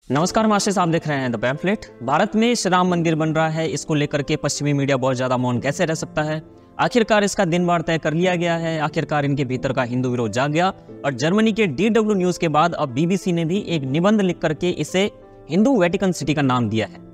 नमस्कार मास्टर्स, आप देख रहे हैं द पैम्फलेट। भारत में श्री राम मंदिर बन रहा है, इसको लेकर के पश्चिमी मीडिया बहुत ज्यादा मौन कैसे रह सकता है। आखिरकार इसका दिन बार तय कर लिया गया है। आखिरकार इनके भीतर का हिंदू विरोध जाग गया और जर्मनी के DW न्यूज के बाद अब BBC ने भी एक निबंध लिख करके इसे हिंदू वेटिकन सिटी का नाम दिया है।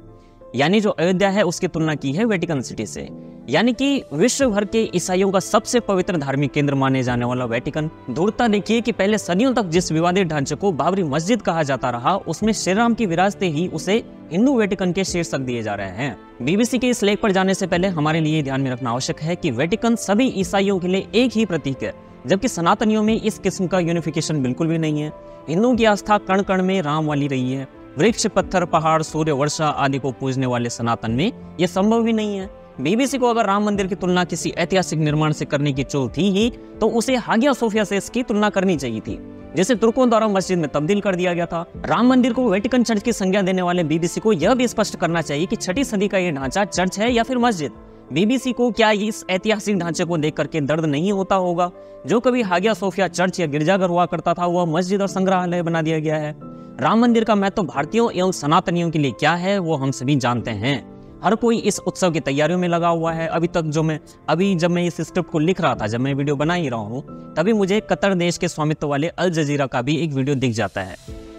यानी जो अयोध्या है उसकी तुलना की है वेटिकन सिटी से। यानी कि विश्व भर के ईसाइयों का सबसे पवित्र धार्मिक केंद्र माने जाने वाला वेटिकन। धूर्तता देखिए कि पहले सदियों तक जिस विवादित ढांचे को बाबरी मस्जिद कहा जाता रहा, उसमें श्री राम की विरासतें ही उसे हिंदू वेटिकन के शीर्षक दिए जा रहे हैं। BBC के इस लेख पर जाने से पहले हमारे लिए ध्यान में रखना आवश्यक है कि वेटिकन सभी ईसाइयों के लिए एक ही प्रतीक है, जबकि सनातनियों में इस किस्म का यूनिफिकेशन बिल्कुल भी नहीं है। हिंदुओं की आस्था कण कण में राम वाली रही है। वृक्ष, पत्थर, पहाड़, सूर्य, वर्षा आदि को पूजने वाले सनातन में यह संभव ही नहीं है। BBC को अगर राम मंदिर की तुलना किसी ऐतिहासिक निर्माण से करने की चूल थी ही तो उसे हागिया सोफिया से इसकी तुलना करनी चाहिए थी, जिसे तुर्कों द्वारा मस्जिद में तब्दील कर दिया गया था। राम मंदिर को वेटिकन चर्च की संज्ञा देने वाले BBC को यह भी स्पष्ट करना चाहिए कि 6वीं सदी का यह ढांचा चर्च है या फिर मस्जिद। BBC को क्या इस ऐतिहासिक ढांचे को देख करके दर्द नहीं होता होगा? जो कभी हागिया सोफिया चर्च या गिरजाघर हुआ करता था वह मस्जिद और संग्रहालय बना दिया गया है। राम मंदिर का महत्व भारतीयों एवं सनातनियों के लिए क्या है वो हम सभी जानते हैं। हर कोई इस उत्सव की तैयारियों में लगा हुआ है। अभी तक जब मैं इस स्क्रिप्ट को लिख रहा था, जब मैं वीडियो बना ही रहा हूँ, तभी मुझे कतर देश के स्वामित्व वाले अल जजीरा का भी एक वीडियो दिख जाता है,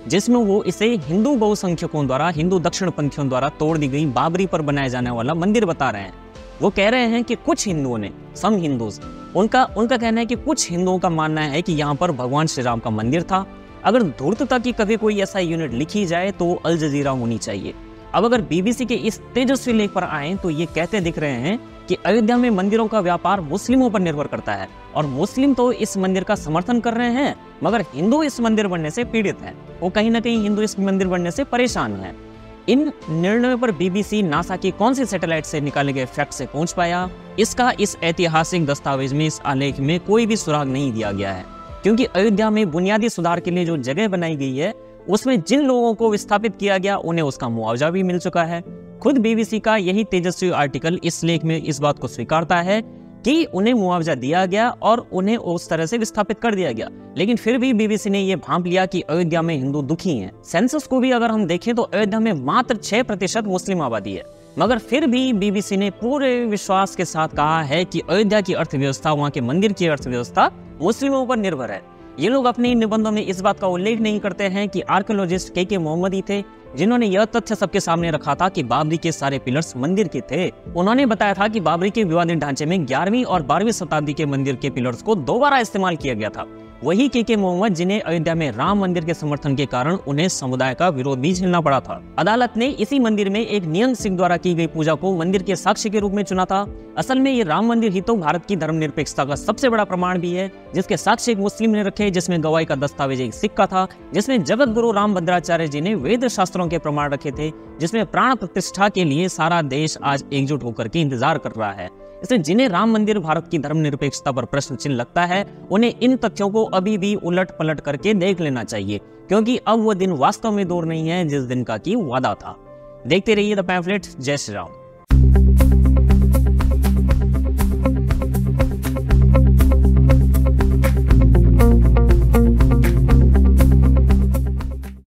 जिसमें वो इसे हिंदू बहुसंख्यकों द्वारा, हिंदू दक्षिणपंथियों द्वारा तोड़ दी गई बाबरी पर बनाया जाने वाला मंदिर बता रहे हैं। वो कह रहे हैं कि कुछ हिंदुओं ने, सम हिंदूज, उनका कहना है कि कुछ हिंदुओं का मानना है कि यहाँ पर भगवान श्री राम का मंदिर था। अगर धूर्तता की कभी कोई ऐसा यूनिट लिखी जाए तो अल जजीरा होनी चाहिए। अब अगर BBC के इस तेजस्वी लेख पर आए तो ये कहते दिख रहे हैं कि अयोध्या में मंदिरों का व्यापार मुस्लिमों पर निर्भर करता है और मुस्लिम तो इस मंदिर का समर्थन कर रहे हैं, मगर हिंदू इस मंदिर बनने से पीड़ित हैं। वो कहीं ना कहीं हिंदू इस मंदिर बनने से परेशान हैं। इन निर्णयों पर BBC नासा की कौन सी सैटेलाइट से निकाले गए फैक्ट से पहुंच पाया, इसका इस ऐतिहासिक दस्तावेज में, इस आलेख में कोई भी सुराग नहीं दिया गया है। क्योंकि अयोध्या में बुनियादी सुधार के लिए जो जगह बनाई गई है उसमें जिन लोगों को विस्थापित किया गया उन्हें उसका मुआवजा भी मिल चुका है। खुद BBC का यही तेजस्वी आर्टिकल इस लेख में इस बात को स्वीकारता है कि उन्हें मुआवजा दिया गया और उन्हें उस तरह से विस्थापित कर दिया गया। लेकिन फिर भी BBC ने यह भांप लिया कि अयोध्या में हिंदू दुखी हैं। सेंसस को भी अगर हम देखें तो अयोध्या में मात्र 6% मुस्लिम आबादी है, मगर फिर भी BBC ने पूरे विश्वास के साथ कहा है कि अयोध्या की अर्थव्यवस्था, वहाँ के मंदिर की अर्थव्यवस्था मुस्लिमों पर निर्भर है। ये लोग अपने निबंधों में इस बात का उल्लेख नहीं करते हैं कि आर्कियोलॉजिस्ट के मोहम्मद ही थे जिन्होंने यह तथ्य सबके सामने रखा था कि बाबरी के सारे पिलर्स मंदिर के थे। उन्होंने बताया था कि बाबरी के विवादित ढांचे में 11वीं और 12वीं शताब्दी के मंदिर के पिलर्स को दोबारा इस्तेमाल किया गया था। वही के मोहम्मद जिन्हें अयोध्या में राम मंदिर के समर्थन के कारण उन्हें समुदाय का विरोध भी झेलना पड़ा था। अदालत ने इसी मंदिर में एक नियंग सिंह द्वारा की गई पूजा को मंदिर के साक्ष्य के रूप में चुना था। असल में ये राम मंदिर ही तो भारत की धर्मनिरपेक्षता का सबसे बड़ा प्रमाण भी है, जिसके साक्ष्य एक मुस्लिम ने रखे, जिसमें गवाही का दस्तावेज एक सिक्का था, जिसमें जगत गुरु रामभद्राचार्य जी ने वेद शास्त्रों के प्रमाण रखे थे, जिसमें प्राण प्रतिष्ठा के लिए सारा देश आज एकजुट होकर के इंतजार कर रहा है। इसलिए जिन्हें राम मंदिर भारत की धर्मनिरपेक्षता पर प्रश्न चिन्ह लगता है, उन्हें इन तथ्यों को अभी भी उलट पलट करके देख लेना चाहिए, क्योंकि अब वो दिन वास्तव में दूर नहीं है जिस दिन का की वादा था। देखते रहिए द पैम्फलेट। जय श्री राम।